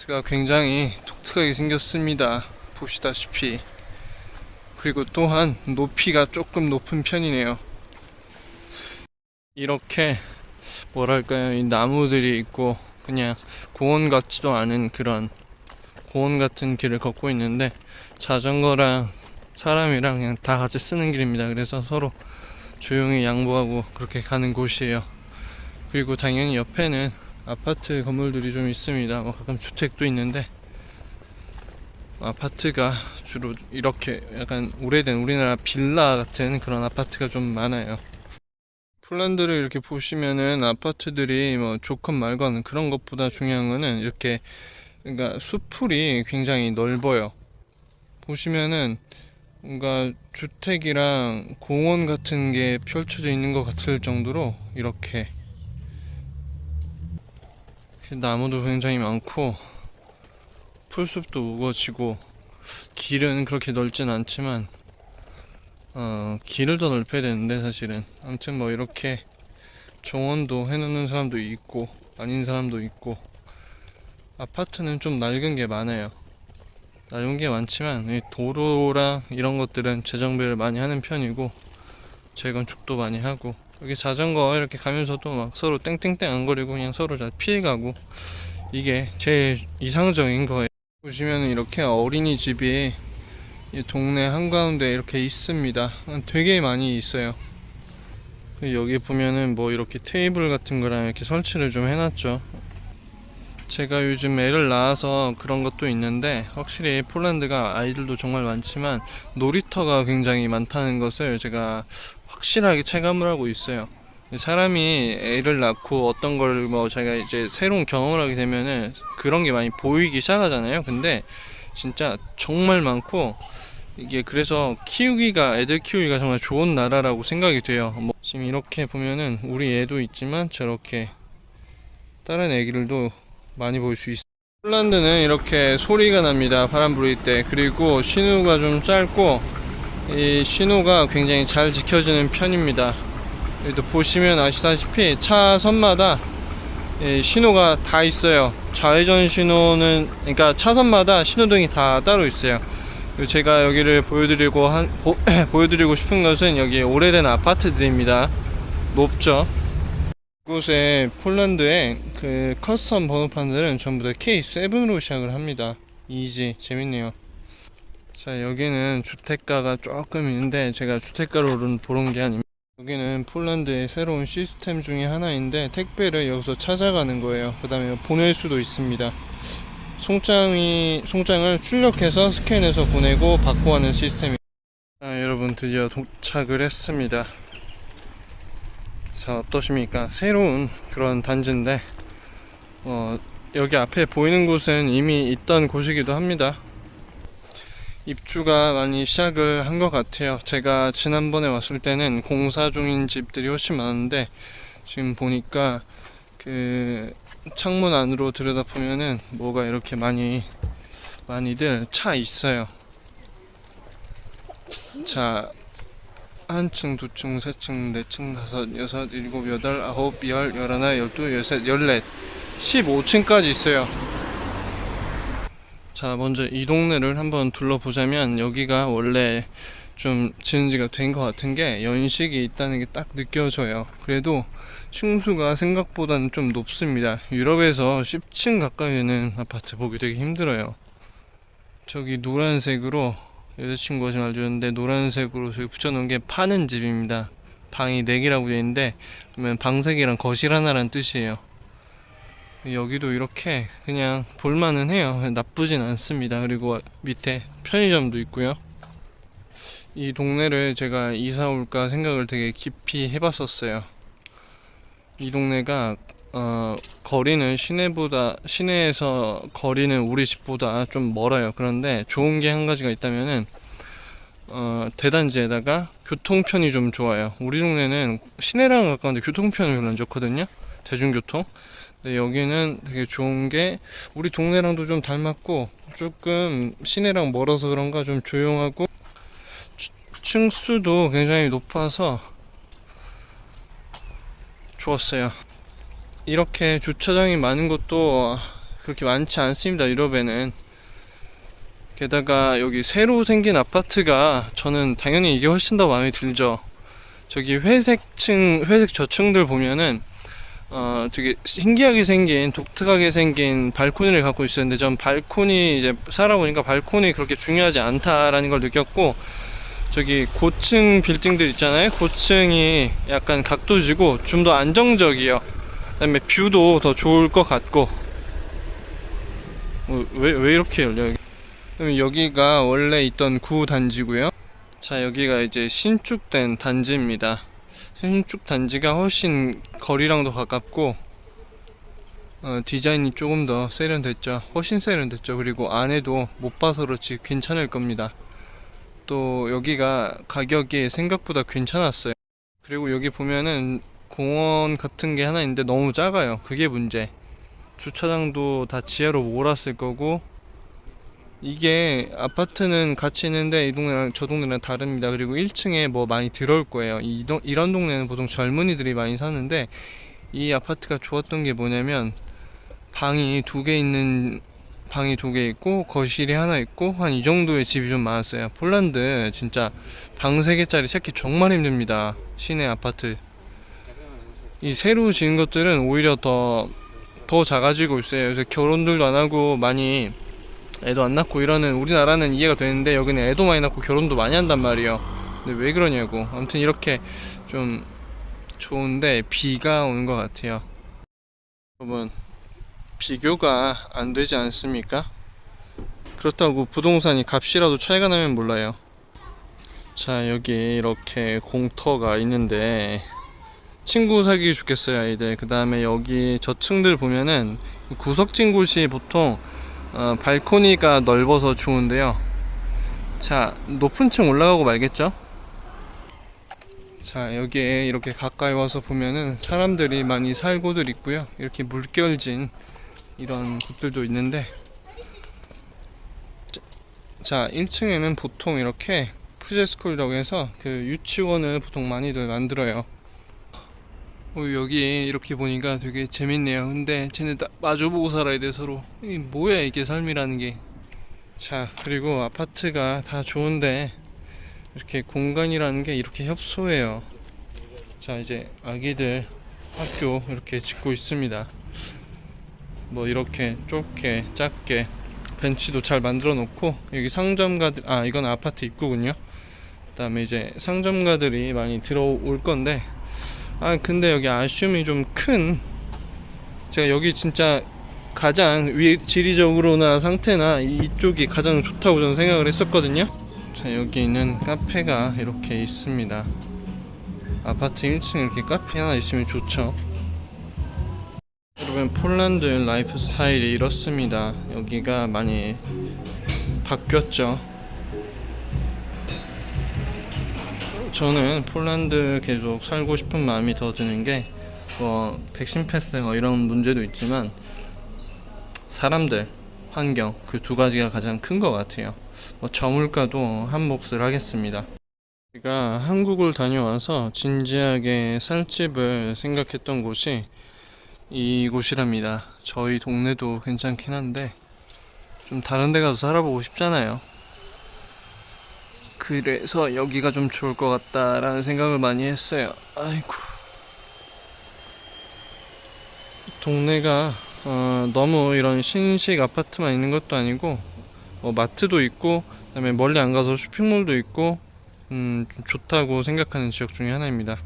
아파트가 굉장히 독특하게 생겼습니다. 보시다시피. 그리고 또한 높이가 조금 높은 편이네요. 이렇게 뭐랄까요, 이 나무들이 있고 그냥 공원 같지도 않은 그런 공원 같은 길을 걷고 있는데, 자전거랑 사람이랑 그냥 다 같이 쓰는 길입니다. 그래서 서로 조용히 양보하고 그렇게 가는 곳이에요. 그리고 당연히 옆에는 아파트 건물들이 좀 있습니다. 가끔 주택도 있는데, 아파트가 주로 이렇게 약간 오래된 우리나라 빌라 같은 그런 아파트가 좀 많아요. 폴란드를 이렇게 보시면은 아파트들이 뭐 좋건 말건 그런 것보다 중요한 거는 이렇게, 그러니까 수풀이 굉장히 넓어요. 보시면은 뭔가 주택이랑 공원 같은 게 펼쳐져 있는 것 같을 정도로 이렇게 나무도 굉장히 많고 풀숲도 우거지고, 길은 그렇게 넓진 않지만 길을 더 넓혀야 되는데 사실은. 아무튼 뭐 이렇게 정원도 해놓는 사람도 있고 아닌 사람도 있고, 아파트는 좀 낡은 게 많아요. 낡은 게 많지만 이 도로랑 이런 것들은 재정비를 많이 하는 편이고 재건축도 많이 하고, 여기 자전거 이렇게 가면서도 막 서로 땡땡땡 안 거리고 그냥 서로 잘 피해가고, 이게 제일 이상적인 거예요. 보시면 이렇게 어린이집이 이 동네 한가운데 이렇게 있습니다. 되게 많이 있어요. 여기 보면은 뭐 이렇게 테이블 같은 거랑 이렇게 설치를 좀 해놨죠. 제가 요즘 애를 낳아서 그런 것도 있는데, 확실히 폴란드가 아이들도 정말 많지만 놀이터가 굉장히 많다는 것을 제가 확실하게 체감을 하고 있어요. 사람이 애를 낳고 어떤 걸 뭐 제가 이제 새로운 경험을 하게 되면은 그런 게 많이 보이기 시작하잖아요. 근데 진짜 정말 많고, 이게 그래서 애들 키우기가 정말 좋은 나라라고 생각이 돼요. 뭐 지금 이렇게 보면은 우리 애도 있지만 저렇게 다른 애기들도 많이 볼 수 있어요. 폴란드는 이렇게 소리가 납니다, 바람 불일 때. 그리고 신호가 좀 짧고 이 신호가 굉장히 잘 지켜지는 편입니다. 여기도 보시면 아시다시피 차선마다 신호가 다 있어요. 좌회전 신호는, 그러니까 차선마다 신호등이 다 따로 있어요. 제가 여기를 보여드리고 싶은 것은 여기 오래된 아파트들입니다. 높죠. 이곳에 폴란드의 그 커스텀 번호판들은 전부 다 K7으로 시작을 합니다. 이지 재밌네요. 자, 여기는 주택가가 조금 있는데 제가 주택가로는 보는 게 아닙니다. 여기는 폴란드의 새로운 시스템 중에 하나인데, 택배를 여기서 찾아가는 거예요. 그 다음에 보낼 수도 있습니다. 송장을 출력해서 스캔해서 보내고 받고 하는 시스템이에요. 자, 여러분 드디어 도착을 했습니다. 자, 어떠십니까? 새로운 그런 단지인데 여기 앞에 보이는 곳은 이미 있던 곳이기도 합니다. 입주가 많이 시작을 한 것 같아요. 제가 지난번에 왔을 때는 공사 중인 집들이 훨씬 많은데, 지금 보니까 그 창문 안으로 들여다보면은 뭐가 이렇게 많이들 차 있어요. 자, 한 층, 두 층, 세 층, 네 층, 다섯, 여섯, 일곱, 여덟, 아홉, 열, 열하나, 열둘, 열셋, 열넷, 15층까지 있어요. 자, 먼저 이 동네를 한번 둘러보자면, 여기가 원래 좀 지은 지가 된 것 같은 게 연식이 있다는 게 딱 느껴져요. 그래도 층수가 생각보다는 좀 높습니다. 유럽에서 10층 가까이 되는 아파트 보기 되게 힘들어요. 저기 노란색으로, 여자친구가 지금 알려줬는데 노란색으로 저기 붙여놓은 게 파는 집입니다. 방이 4개라고 되어 있는데, 그러면 방색이랑 거실 하나란 뜻이에요. 여기도 이렇게 그냥 볼만은 해요. 나쁘진 않습니다. 그리고 밑에 편의점도 있고요. 이 동네를 제가 이사 올까 생각을 되게 깊이 해봤었어요. 이 동네가 거리는 시내에서 거리는 우리 집보다 좀 멀어요. 그런데 좋은 게 한 가지가 있다면은 대단지에다가 교통편이 좀 좋아요. 우리 동네는 시내랑 가까운데 교통편이 별로 안 좋거든요. 대중교통. 근데 여기는 되게 좋은 게 우리 동네랑도 좀 닮았고, 조금 시내랑 멀어서 그런가 좀 조용하고, 층수도 굉장히 높아서 좋았어요. 이렇게 주차장이 많은 것도 그렇게 많지 않습니다, 유럽에는. 게다가 여기 새로 생긴 아파트가 저는 당연히 이게 훨씬 더 마음에 들죠. 저기 회색층, 회색 저층들 보면은 되게 신기하게 생긴, 독특하게 생긴 발코니를 갖고 있었는데, 전 발코니 이제 살아보니까 발코니 그렇게 중요하지 않다라는 걸 느꼈고, 저기 고층 빌딩들 있잖아요. 고층이 약간 각도지고 좀 더 안정적이요. 그다음에 뷰도 더 좋을 것 같고. 왜 이렇게 열려? 그럼 여기가 원래 있던 구 단지고요. 자, 여기가 이제 신축된 단지입니다. 신축 단지가 훨씬 거리랑도 가깝고, 디자인이 조금 더 세련됐죠. 훨씬 세련됐죠. 그리고 안에도 못 봐서 그렇지 괜찮을 겁니다. 또 여기가 가격이 생각보다 괜찮았어요. 그리고 여기 보면은 공원 같은 게 하나 있는데 너무 작아요. 그게 문제. 주차장도 다 지하로 몰았을 거고, 이게 아파트는 같이 있는데 이 동네랑 저 동네랑 다릅니다. 그리고 1층에 뭐 많이 들어올 거예요. 이런 동네는 보통 젊은이들이 많이 사는데, 이 아파트가 좋았던 게 뭐냐면 방이 두 개 있고 거실이 하나 있고 한 이 정도의 집이 좀 많았어요. 폴란드 진짜 방 3개짜리 찾기 정말 힘듭니다. 시내 아파트. 이 새로 지은 것들은 오히려 더 작아지고 있어요. 그래서 결혼들도 안 하고 많이 애도 안 낳고 이러는, 우리나라는 이해가 되는데 여기는 애도 많이 낳고 결혼도 많이 한단 말이에요. 근데 왜 그러냐고. 아무튼 이렇게 좀 좋은데 비가 오는 것 같아요. 여러분, 비교가 안 되지 않습니까? 그렇다고 부동산이 값이라도 차이가 나면 몰라요. 자, 여기 이렇게 공터가 있는데 친구 사귀기 좋겠어요, 아이들. 그 다음에 여기 저층들 보면은 구석진 곳이 보통 발코니가 넓어서 좋은데요. 자, 높은 층 올라가고 말겠죠? 자, 여기에 이렇게 가까이 와서 보면은 사람들이 많이 살고들 있고요. 이렇게 물결진 이런 곳들도 있는데, 자, 1층에는 보통 이렇게 프레스쿨이라고 해서 그 유치원을 보통 많이들 만들어요. 여기 이렇게 보니까 되게 재밌네요. 근데 쟤네 다 마주보고 살아야 돼, 서로. 이 뭐야 이게 삶이라는 게. 자, 그리고 아파트가 다 좋은데 이렇게 공간이라는 게 이렇게 협소해요. 자, 이제 아기들 학교 이렇게 짓고 있습니다. 뭐 이렇게 좁게 작게 벤치도 잘 만들어 놓고, 여기 상점가들, 이건 아파트 입구군요. 그 다음에 이제 상점가들이 많이 들어올 건데, 근데 여기 아쉬움이 좀 큰, 제가 여기 진짜 가장 지리적으로나 상태나 이쪽이 가장 좋다고 저는 생각을 했었거든요. 자, 여기 있는 카페가 이렇게 있습니다. 아파트 1층에 이렇게 카페 하나 있으면 좋죠. 여러분, 폴란드 라이프 스타일이 이렇습니다. 여기가 많이 바뀌었죠. 저는 폴란드 계속 살고 싶은 마음이 더 드는 게, 백신 패스 이런 문제도 있지만 사람들, 환경, 그 두 가지가 가장 큰 것 같아요. 저물가도 한 몫을 하겠습니다. 제가 한국을 다녀와서 진지하게 살 집을 생각했던 곳이 이곳이랍니다. 저희 동네도 괜찮긴 한데 좀 다른 데 가서 살아보고 싶잖아요. 그래서 여기가 좀 좋을 것 같다라는 생각을 많이 했어요. 아이고, 동네가 너무 이런 신식 아파트만 있는 것도 아니고 마트도 있고, 그다음에 멀리 안 가서 쇼핑몰도 있고, 좀 좋다고 생각하는 지역 중에 하나입니다.